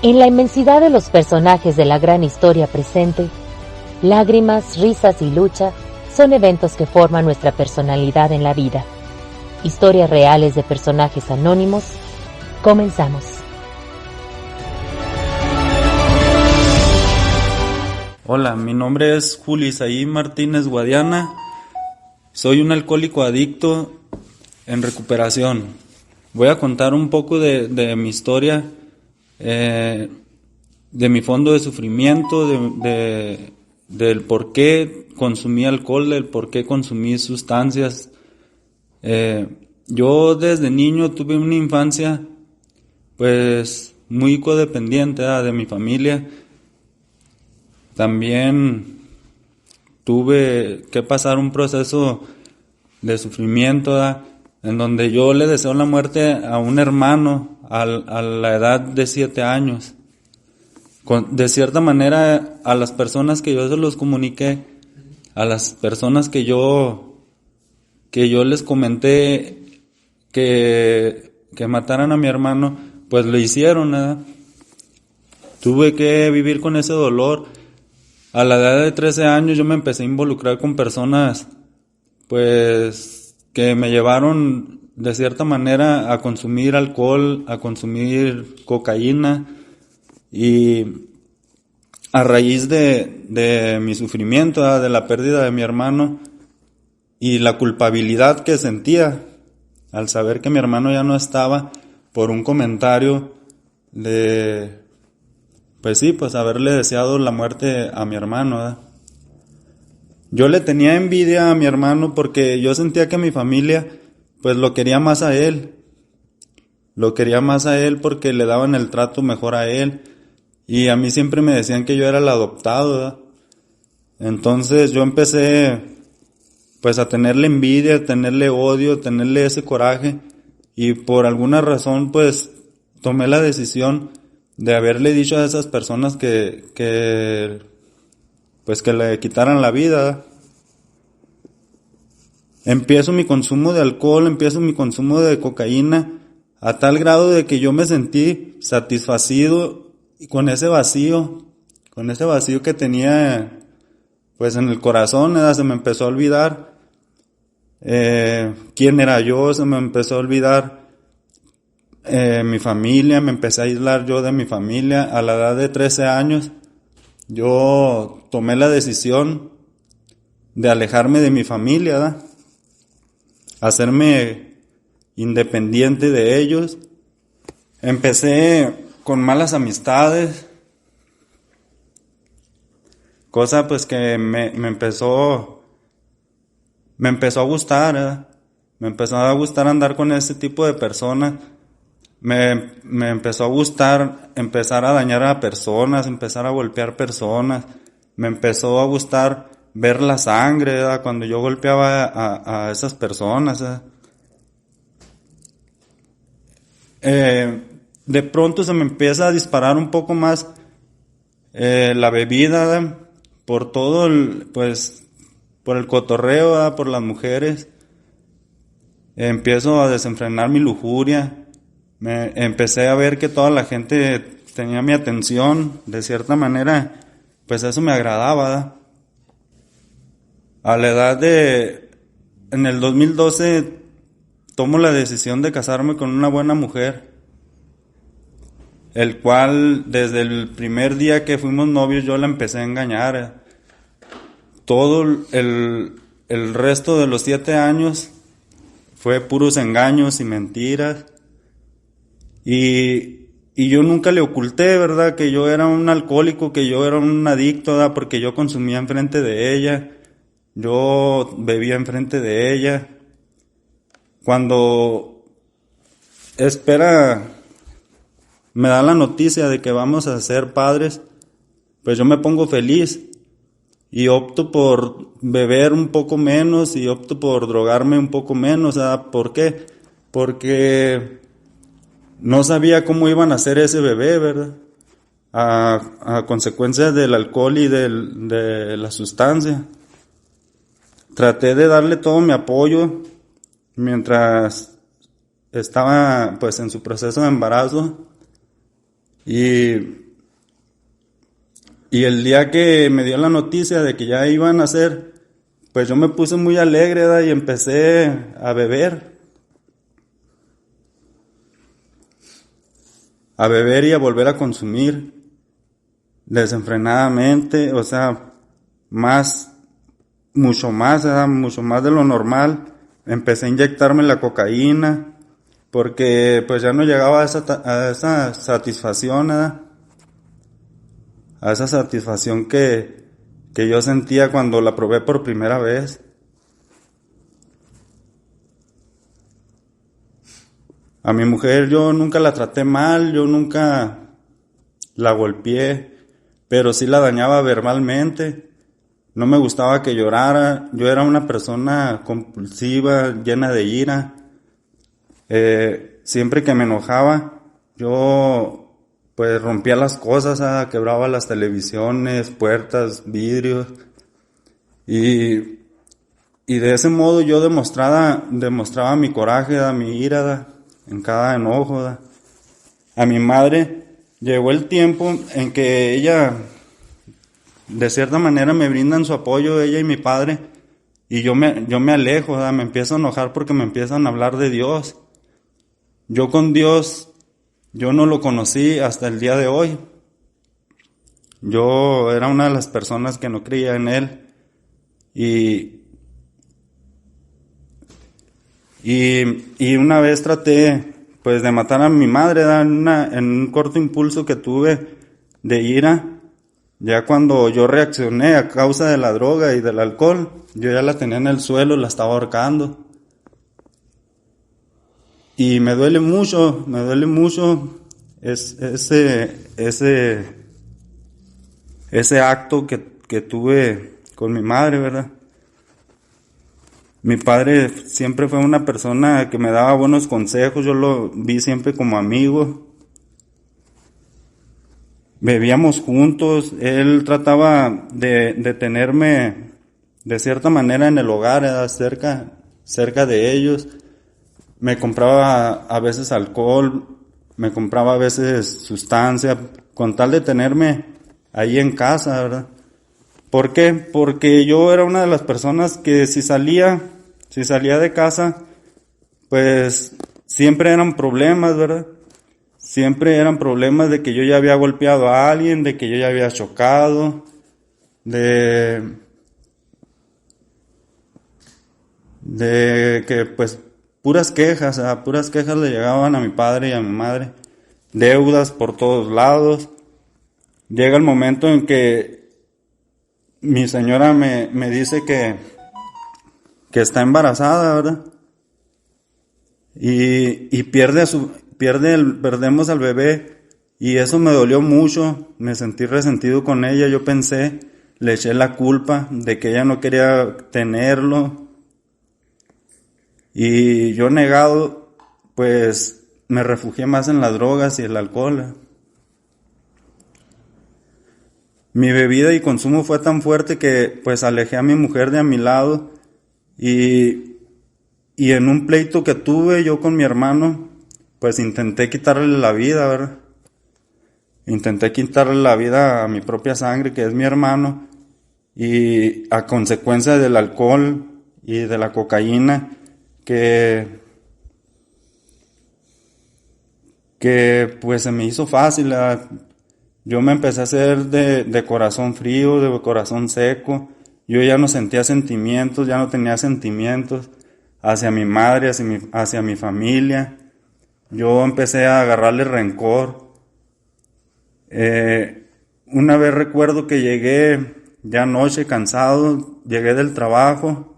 En la inmensidad de los personajes de la gran historia presente, lágrimas, risas y lucha son eventos que forman nuestra personalidad en la vida. Historias reales de personajes anónimos. Comenzamos. Hola, mi nombre es Julio Isaí Martínez Guadiana. Soy un alcohólico adicto en recuperación. Voy a contar un poco de mi historia, de mi fondo de sufrimiento, del por qué consumí alcohol, del por qué consumí sustancias. Yo desde niño tuve una infancia pues muy codependiente de mi familia. También tuve que pasar un proceso de sufrimiento, en donde yo le deseo la muerte a un hermano a la edad de 7 años. De cierta manera, a las personas que yo se los comuniqué, a las personas que yo les comenté que mataran a mi hermano, pues lo hicieron, ¿verdad? Tuve que vivir con ese dolor. A la edad de 13 años yo me empecé a involucrar con personas pues que me llevaron de cierta manera a consumir alcohol, a consumir cocaína, y a raíz de mi sufrimiento, de la pérdida de mi hermano y la culpabilidad que sentía al saber que mi hermano ya no estaba por un comentario de pues haberle deseado la muerte a mi hermano, ¿verdad? Yo le tenía envidia a mi hermano porque yo sentía que mi familia pues lo quería más a él. Lo quería más a él porque le daban el trato mejor a él. Y a mí siempre me decían que yo era el adoptado, ¿verdad? Entonces yo empecé pues a tenerle envidia, a tenerle odio, a tenerle ese coraje. Y por alguna razón pues tomé la decisión de haberle dicho a esas personas que le quitaran la vida. Empiezo mi consumo de alcohol, empiezo mi consumo de cocaína, a tal grado de que yo me sentí satisfacido con ese vacío que tenía pues en el corazón, ¿verdad? Se me empezó a olvidar quién era yo, se me empezó a olvidar mi familia, me empecé a aislar yo de mi familia. A la edad de 13 años yo tomé la decisión de alejarme de mi familia, ¿verdad? Hacerme independiente de ellos. Empecé con malas amistades, cosa pues que me empezó a gustar, ¿verdad? Me empezó a gustar andar con ese tipo de personas. Me empezó a gustar empezar a dañar a personas, empezar a golpear personas. Me empezó a gustar ver la sangre, ¿verdad? Cuando yo golpeaba a esas personas, ¿verdad? De pronto se me empieza a disparar un poco más la bebida, ¿verdad? Por todo por el cotorreo, ¿verdad? Por las mujeres. Empiezo a desenfrenar mi lujuria. Empecé a ver que toda la gente tenía mi atención. De cierta manera, pues eso me agradaba, ¿verdad? A la edad en el 2012, tomo la decisión de casarme con una buena mujer, el cual desde el primer día que fuimos novios yo la empecé a engañar. Todo el resto de los 7 años fue puros engaños y mentiras. Y yo nunca le oculté, ¿verdad?, que yo era un alcohólico, que yo era un adicto, ¿verdad?, porque yo consumía enfrente de ella, yo bebía enfrente de ella. Cuando me da la noticia de que vamos a ser padres, pues yo me pongo feliz y opto por beber un poco menos y opto por drogarme un poco menos, ¿verdad? ¿Por qué? Porque no sabía cómo iban a hacer ese bebé, ¿verdad? A consecuencia del alcohol y de la sustancia. Traté de darle todo mi apoyo mientras estaba pues en su proceso de embarazo. Y el día que me dio la noticia de que ya iban a hacer, pues yo me puse muy alegre, ¿verdad? Y empecé a beber y a volver a consumir desenfrenadamente, o sea, mucho más, ¿verdad? Mucho más de lo normal. Empecé a inyectarme la cocaína, porque pues ya no llegaba a esa satisfacción, ¿verdad? A esa satisfacción que yo sentía cuando la probé por primera vez. A mi mujer yo nunca la traté mal, yo nunca la golpeé, pero sí la dañaba verbalmente. No me gustaba que llorara, yo era una persona compulsiva, llena de ira. Siempre que me enojaba, yo pues rompía las cosas, quebraba las televisiones, puertas, vidrios. Y de ese modo yo demostraba mi coraje, mi ira, en cada enojo. A mi madre llegó el tiempo en que ella, de cierta manera, me brindan su apoyo, ella y mi padre, y yo me alejo, me empiezo a enojar porque me empiezan a hablar de Dios. Yo con Dios, yo no lo conocí hasta el día de hoy. Yo era una de las personas que no creía en Él. Y una vez traté pues de matar a mi madre, en un corto impulso que tuve de ira. Ya cuando yo reaccioné a causa de la droga y del alcohol, yo ya la tenía en el suelo, la estaba ahorcando. Y me duele mucho ese acto que tuve con mi madre, ¿verdad? Mi padre siempre fue una persona que me daba buenos consejos, yo lo vi siempre como amigo. Bebíamos juntos, él trataba de tenerme de cierta manera en el hogar, cerca de ellos. Me compraba a veces alcohol, me compraba a veces sustancia, con tal de tenerme ahí en casa, ¿verdad? ¿Por qué? Porque yo era una de las personas que si salía de casa, pues siempre eran problemas, ¿verdad? Siempre eran problemas de que yo ya había golpeado a alguien, de que yo ya había chocado, de que pues puras quejas le llegaban a mi padre y a mi madre, deudas por todos lados. Llega el momento en que mi señora me dice que está embarazada, ¿verdad? Y perdemos al bebé, y eso me dolió mucho, me sentí resentido con ella. Yo pensé, le eché la culpa de que ella no quería tenerlo, y yo negado, pues me refugié más en las drogas y el alcohol. Mi bebida y consumo fue tan fuerte que pues alejé a mi mujer de a mi lado, y en un pleito que tuve yo con mi hermano, pues intenté quitarle la vida, ¿verdad? Intenté quitarle la vida a mi propia sangre, que es mi hermano, y a consecuencia del alcohol y de la cocaína, que pues se me hizo fácil. Yo me empecé a hacer de corazón frío, de corazón seco. Yo ya no sentía sentimientos, ya no tenía sentimientos hacia mi madre, hacia mi familia. Yo empecé a agarrarle rencor. Una vez recuerdo que llegué ya anoche cansado, llegué del trabajo,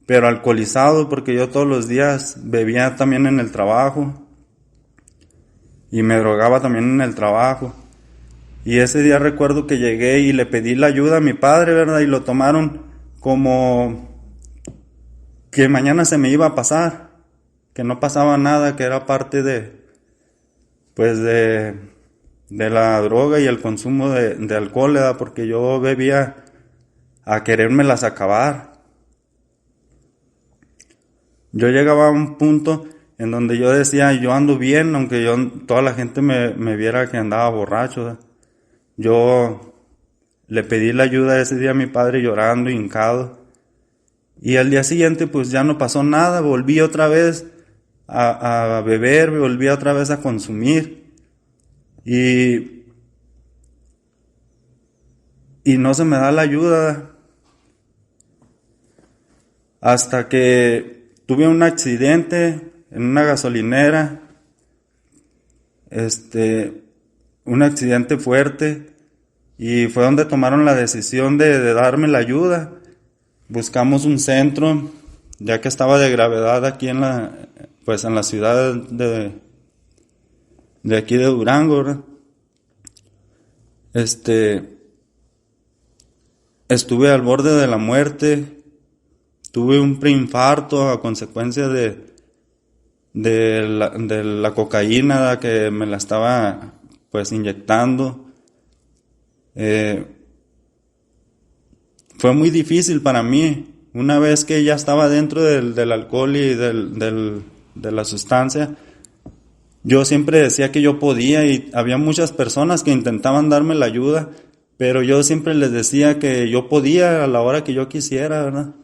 pero alcoholizado, porque yo todos los días bebía también en el trabajo y me drogaba también en el trabajo. Y ese día recuerdo que llegué y le pedí la ayuda a mi padre, ¿verdad? Y lo tomaron como que mañana se me iba a pasar, que no pasaba nada, que era parte de la droga y el consumo de alcohol, ¿verdad? Porque yo bebía a querérmelas acabar. Yo llegaba a un punto en donde yo decía, yo ando bien, aunque toda la gente me viera que andaba borracho, ¿verdad? Yo le pedí la ayuda ese día a mi padre llorando, hincado. Y al día siguiente pues ya no pasó nada, volví otra vez a beber, volví otra vez a consumir. Y no se me da la ayuda. Hasta que tuve un accidente en una gasolinera. Un accidente fuerte. Y fue donde tomaron la decisión de darme la ayuda. Buscamos un centro, ya que estaba de gravedad aquí en la ciudad de aquí de Durango, ¿verdad? Estuve al borde de la muerte, tuve un preinfarto a consecuencia de la cocaína que me la estaba pues inyectando. Fue muy difícil para mí. Una vez que ya estaba dentro del alcohol y de la sustancia, yo siempre decía que yo podía, y había muchas personas que intentaban darme la ayuda, pero yo siempre les decía que yo podía a la hora que yo quisiera, ¿verdad?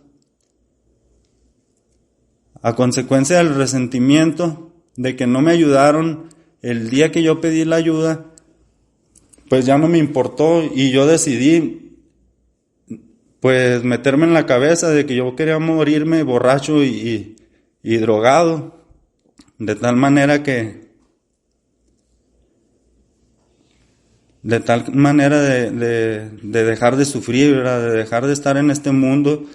A consecuencia del resentimiento de que no me ayudaron el día que yo pedí la ayuda, pues ya no me importó, y yo decidí pues meterme en la cabeza de que yo quería morirme borracho y drogado, de tal manera de dejar de sufrir, ¿verdad? De dejar de estar en ese mundo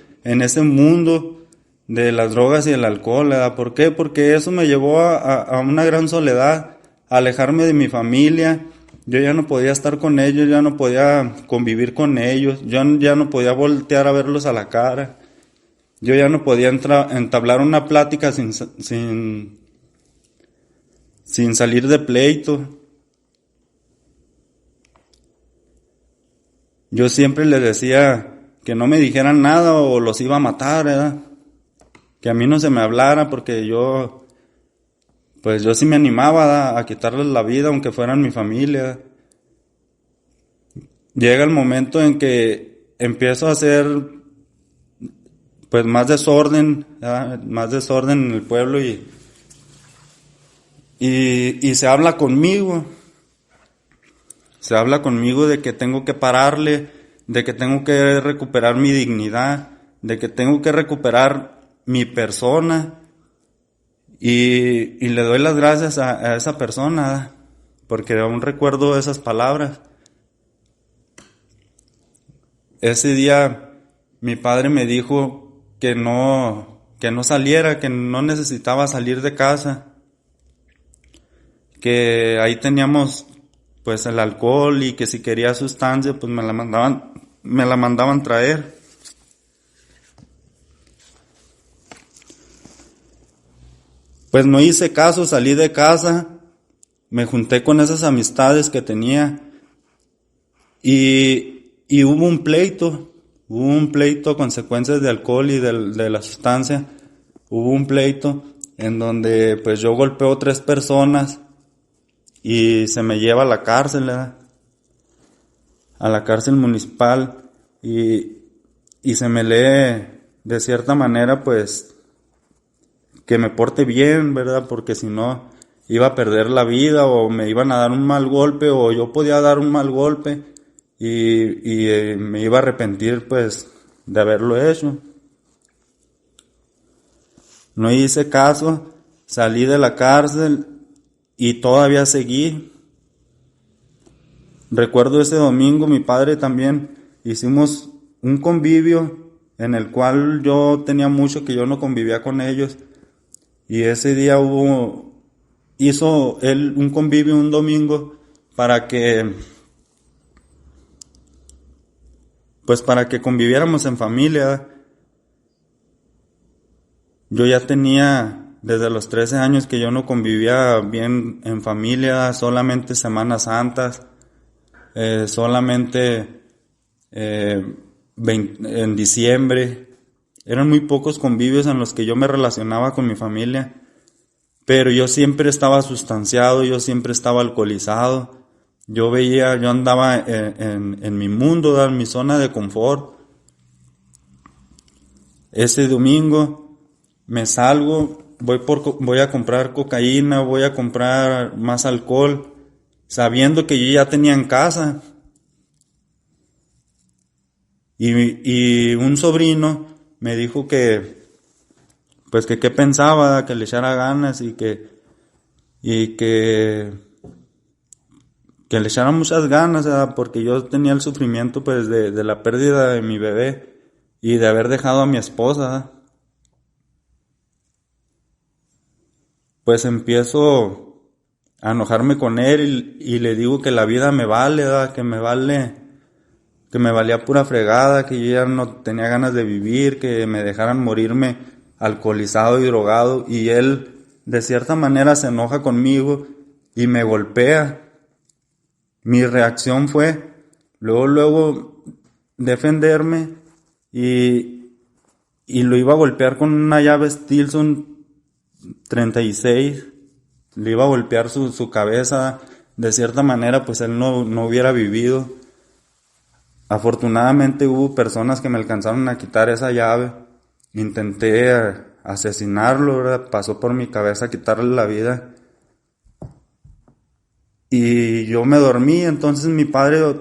de las drogas y el alcohol, ¿verdad? ¿Por qué? Porque eso me llevó a una gran soledad, a alejarme de mi familia. Yo ya no podía estar con ellos, ya no podía convivir con ellos, yo ya no podía voltear a verlos a la cara, yo ya no podía entablar una plática sin salir de pleito. Yo siempre les decía que no me dijeran nada o los iba a matar, ¿verdad? Que a mí no se me hablara, porque yo sí me animaba, ¿verdad?, a quitarles la vida aunque fueran mi familia. Llega el momento en que empiezo a hacer pues más desorden, ¿verdad?, más desorden en el pueblo, y se habla conmigo. Se habla conmigo de que tengo que pararle, de que tengo que recuperar mi dignidad, de que tengo que recuperar mi persona, y le doy las gracias a esa persona, porque aún recuerdo esas palabras. Ese día mi padre me dijo que no saliera, que no necesitaba salir de casa, que ahí teníamos pues el alcohol, y que si quería sustancia pues me la mandaban traer. Pues no hice caso, salí de casa, me junté con esas amistades que tenía, y hubo un pleito a consecuencias de alcohol y de la sustancia. Hubo un pleito en donde pues yo golpeo 3 personas y se me lleva a la cárcel, ¿verdad?, a la cárcel municipal, y se me lee de cierta manera pues que me porte bien, ¿verdad?, porque si no iba a perder la vida, o me iban a dar un mal golpe, o yo podía dar un mal golpe, y me iba a arrepentir pues de haberlo hecho. No hice caso, salí de la cárcel y todavía seguí. Recuerdo ese domingo, mi padre también, hicimos un convivio en el cual yo tenía mucho que yo no convivía con ellos, y ese día hizo él un convivio un domingo para que conviviéramos en familia. Yo ya tenía desde los 13 años que yo no convivía bien en familia, solamente Semanas Santas, solamente en diciembre. Eran muy pocos convivios en los que yo me relacionaba con mi familia, pero yo siempre estaba sustanciado, yo siempre estaba alcoholizado. Yo andaba en mi mundo, ¿verdad? En mi zona de confort. Ese domingo me salgo, voy a comprar cocaína, voy a comprar más alcohol, sabiendo que yo ya tenía en casa. Y un sobrino me dijo que, pues que qué pensaba, que le echara ganas que le echara muchas ganas, ¿verdad? Porque yo tenía el sufrimiento pues de la pérdida de mi bebé y de haber dejado a mi esposa, ¿verdad? Pues empiezo a enojarme con él y le digo que la vida me vale, ¿verdad? Que me valía pura fregada, que yo ya no tenía ganas de vivir, que me dejaran morirme alcoholizado y drogado, y él de cierta manera se enoja conmigo y me golpea. Mi reacción fue luego defenderme y lo iba a golpear con una llave Stilson 36, le iba a golpear su cabeza. De cierta manera pues él no hubiera vivido. Afortunadamente hubo personas que me alcanzaron a quitar esa llave. Intenté asesinarlo, ¿verdad? Pasó por mi cabeza quitarle la vida. Y yo me dormí, entonces mi padre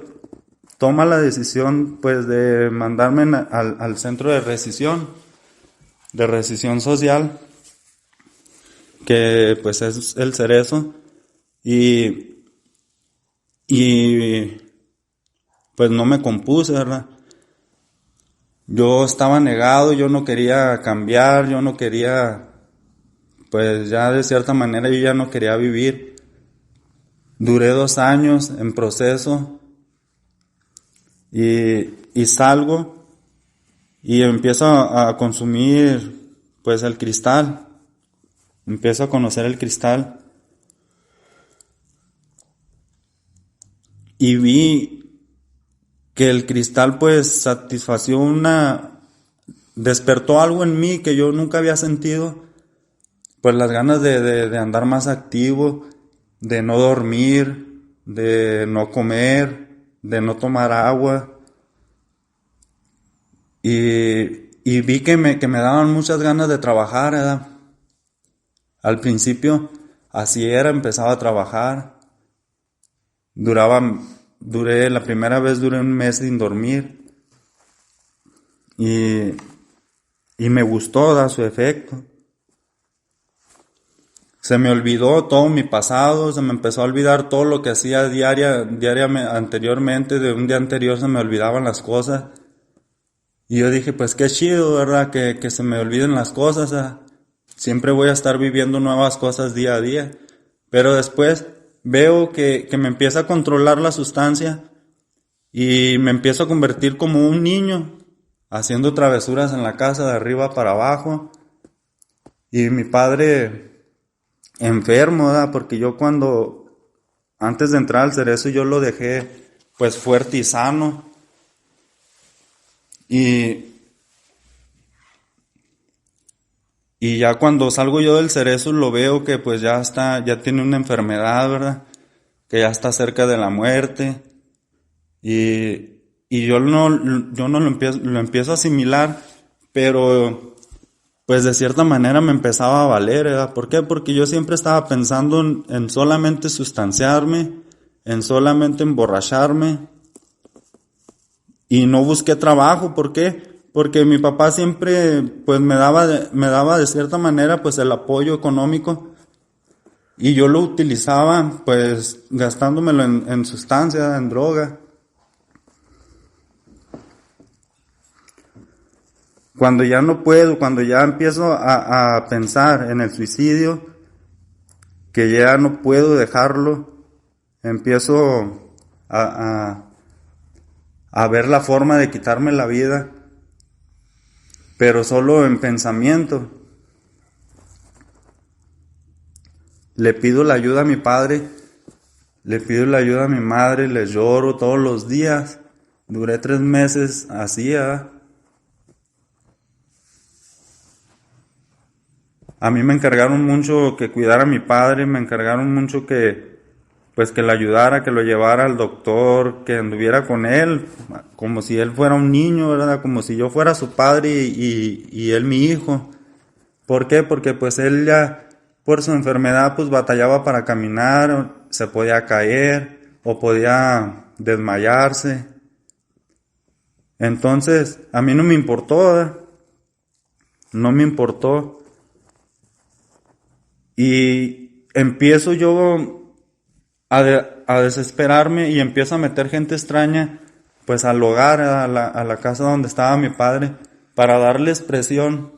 toma la decisión pues de mandarme al centro de rescisión social, que pues es el Cerezo. Y pues no me compuse, ¿verdad? Yo estaba negado, yo no quería cambiar, yo no quería, pues ya de cierta manera yo ya no quería vivir. Duré 2 años en proceso y salgo y empiezo a consumir pues el cristal, empiezo a conocer el cristal y vi que el cristal pues despertó algo en mí que yo nunca había sentido, pues las ganas de andar más activo, de no dormir, de no comer, de no tomar agua, y vi que me daban muchas ganas de trabajar, ¿verdad? Al principio así era, empezaba a trabajar, la primera vez duré 1 mes sin dormir, y me gustó, da su efecto. Se me olvidó todo mi pasado, se me empezó a olvidar todo lo que hacía diariamente anteriormente, de un día anterior se me olvidaban las cosas. Y yo dije, pues qué chido, ¿verdad? Que se me olviden las cosas, ¿verdad? Siempre voy a estar viviendo nuevas cosas día a día. Pero después veo que me empieza a controlar la sustancia y me empiezo a convertir como un niño, haciendo travesuras en la casa de arriba para abajo. Y mi padre enfermo, ¿verdad? Porque yo antes de entrar al Cerezo, yo lo dejé pues fuerte y sano. Y ya cuando salgo yo del Cerezo lo veo que pues ya tiene una enfermedad, ¿verdad? Que ya está cerca de la muerte. Y yo no lo empiezo a asimilar, pero pues de cierta manera me empezaba a valer, ¿verdad? ¿Por qué? Porque yo siempre estaba pensando en solamente sustanciarme, en solamente emborracharme, y no busqué trabajo. ¿Por qué? Porque mi papá siempre pues me daba de cierta manera pues el apoyo económico, y yo lo utilizaba pues gastándomelo en sustancia, en droga. Cuando ya no puedo, cuando ya empiezo a pensar en el suicidio, que ya no puedo dejarlo, empiezo a ver la forma de quitarme la vida, pero solo en pensamiento. Le pido la ayuda a mi padre, le pido la ayuda a mi madre, les lloro todos los días. Duré 3 meses así, A mí me encargaron mucho que cuidara a mi padre, me encargaron mucho que le ayudara, que lo llevara al doctor, que anduviera con él, como si él fuera un niño, ¿verdad? Como si yo fuera su padre y él mi hijo. ¿Por qué? Porque pues él ya por su enfermedad pues batallaba para caminar, se podía caer o podía desmayarse. Entonces, a mí no me importó, ¿verdad? No me importó. Y empiezo yo a desesperarme y empiezo a meter gente extraña pues al hogar, a la casa donde estaba mi padre, para darles presión,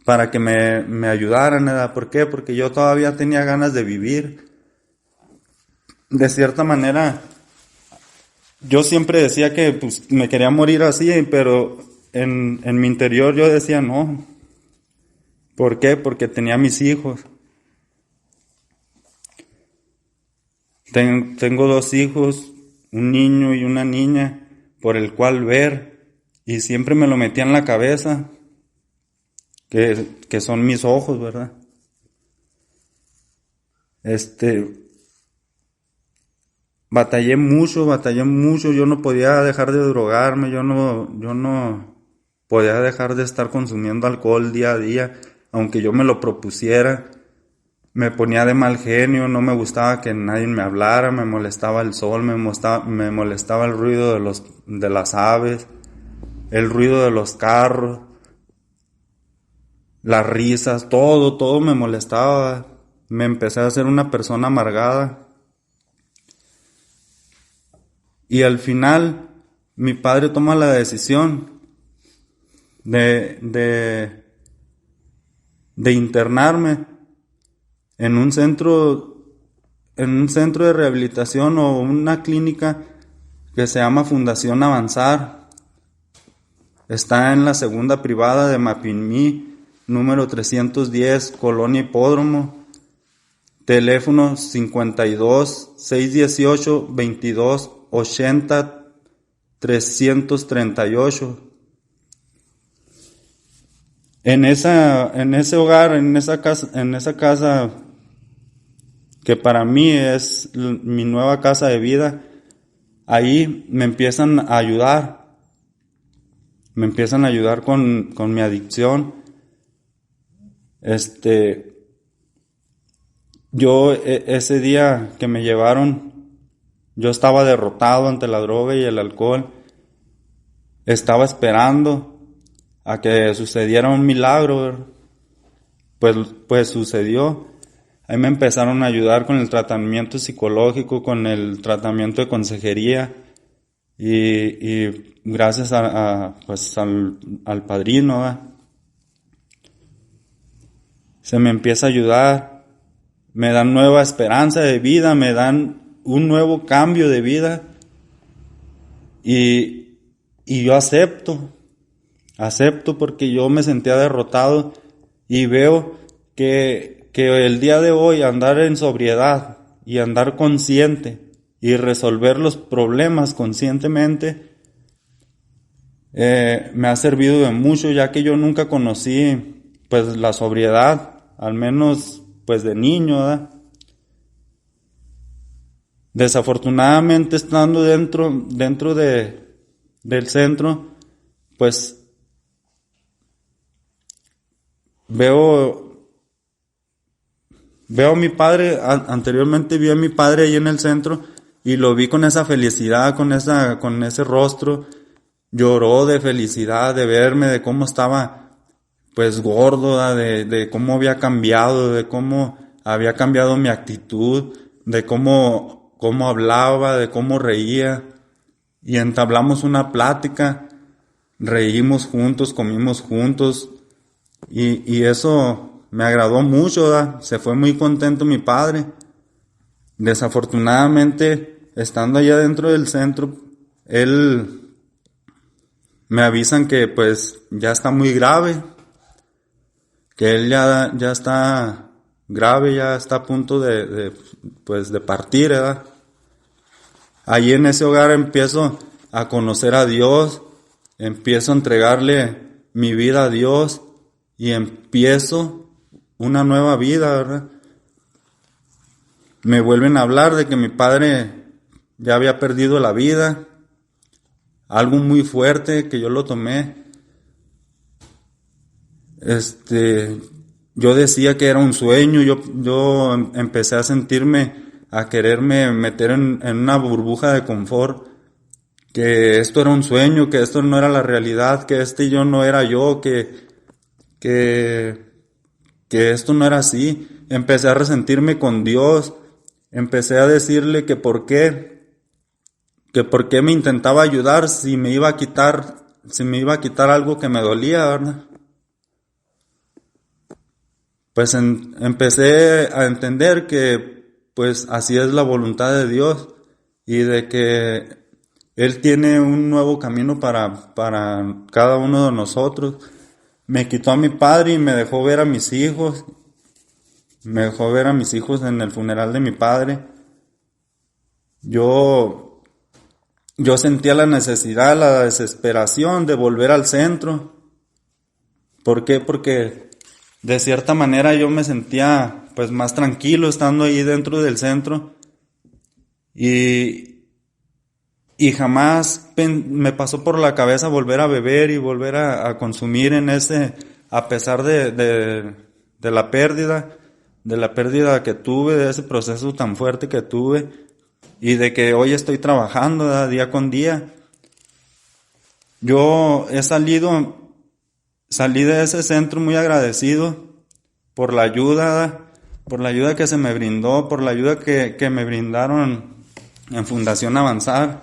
para que me ayudaran, ¿verdad? ¿Por qué? Porque yo todavía tenía ganas de vivir. De cierta manera, yo siempre decía que pues me quería morir así, pero en mi interior yo decía no. ¿Por qué? Porque tenía mis hijos. Tengo 2 hijos, un niño y una niña, por el cual ver, y siempre me lo metía en la cabeza, que son mis ojos, ¿verdad? Batallé mucho, yo no podía dejar de drogarme, yo no podía dejar de estar consumiendo alcohol día a día, aunque yo me lo propusiera. Me ponía de mal genio, no me gustaba que nadie me hablara, me molestaba el sol, me molestaba el ruido de las aves, el ruido de los carros, las risas, todo me molestaba. Me empecé a ser una persona amargada. Y al final, mi padre toma la decisión de internarme en un centro de rehabilitación o una clínica que se llama Fundación Avanzar. Está en la segunda privada de Mapimí, número 310, Colonia Hipódromo. Teléfono 52 618 22 80 338. En ese hogar, en esa casa que para mí es mi nueva casa de vida, ahí me empiezan a ayudar. Me empiezan a ayudar con mi adicción. Yo ese día que me llevaron, yo estaba derrotado ante la droga y el alcohol. Estaba esperando a que sucediera un milagro. Pues sucedió. Ahí me empezaron a ayudar con el tratamiento psicológico, con el tratamiento de consejería y gracias pues al padrino, ¿verdad? Se me empieza a ayudar, me dan nueva esperanza de vida, me dan un nuevo cambio de vida y yo acepto porque yo me sentía derrotado y veo que el día de hoy andar en sobriedad y andar consciente y resolver los problemas conscientemente me ha servido de mucho, ya que yo nunca conocí pues la sobriedad, al menos pues de niño, ¿verdad? Desafortunadamente estando dentro del centro, pues veo a mi padre. Anteriormente vi a mi padre ahí en el centro y lo vi con esa felicidad, con ese rostro. Lloró de felicidad de verme, de cómo estaba pues gordo, de cómo había cambiado, de cómo había cambiado mi actitud, de cómo hablaba, de cómo reía. Y entablamos una plática, reímos juntos, comimos juntos y eso me agradó mucho, ¿verdad? Se fue muy contento mi padre. Desafortunadamente, estando allá dentro del centro, me avisan que pues ya está muy grave, que él ya está grave, ya está a punto de partir, ¿verdad? Allí en ese hogar empiezo a conocer a Dios, empiezo a entregarle mi vida a Dios y empiezo una nueva vida, ¿verdad? Me vuelven a hablar de que mi padre ya había perdido la vida, algo muy fuerte que yo lo tomé. Yo decía que era un sueño, yo empecé a a quererme meter en una burbuja de confort, que esto era un sueño, que esto no era la realidad, que yo no era yo, que esto no era así. Empecé a resentirme con Dios, empecé a decirle que por qué me intentaba ayudar si me iba a quitar algo que me dolía, ¿verdad? Pues empecé a entender que pues así es la voluntad de Dios y de que Él tiene un nuevo camino para cada uno de nosotros. Me quitó a mi padre y me dejó ver a mis hijos. Me dejó ver a mis hijos en el funeral de mi padre. Yo sentía la necesidad, la desesperación de volver al centro. ¿Por qué? Porque de cierta manera yo me sentía pues más tranquilo estando ahí dentro del centro y jamás me pasó por la cabeza volver a beber y volver a consumir a pesar de la pérdida que tuve, de ese proceso tan fuerte que tuve y de que hoy estoy trabajando, ¿verdad? Día con día. Yo salí de ese centro muy agradecido por la ayuda que se me brindó, por la ayuda que me brindaron en Fundación Avanzar.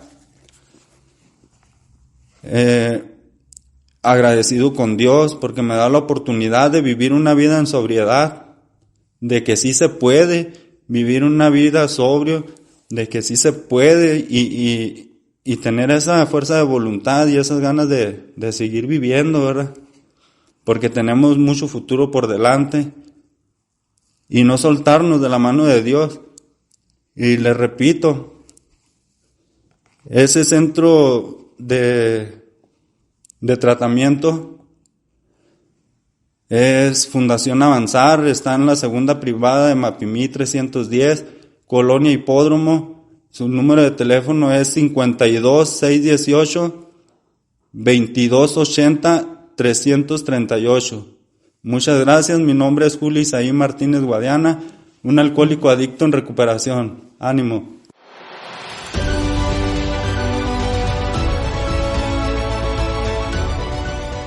Agradecido con Dios porque me da la oportunidad de vivir una vida en sobriedad, de que sí se puede vivir una vida sobrio, de que sí se puede y tener esa fuerza de voluntad y esas ganas de seguir viviendo, ¿verdad? Porque tenemos mucho futuro por delante y no soltarnos de la mano de Dios. Y les repito, ese centro de tratamiento es Fundación Avanzar, está en la segunda privada de Mapimí 310, Colonia Hipódromo. Su número de teléfono es 52-618-2280-338. Muchas gracias, mi nombre es Julio Isaí Martínez Guadiana, un alcohólico adicto en recuperación. Ánimo.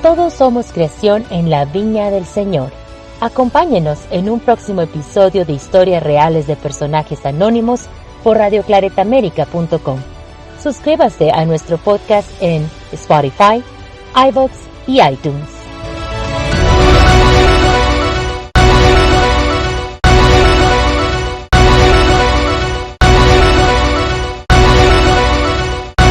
Todos somos creación en la viña del Señor. Acompáñenos en un próximo episodio de Historias Reales de Personajes Anónimos por radioclaretamerica.com. Suscríbase a nuestro podcast en Spotify, iVoox y iTunes.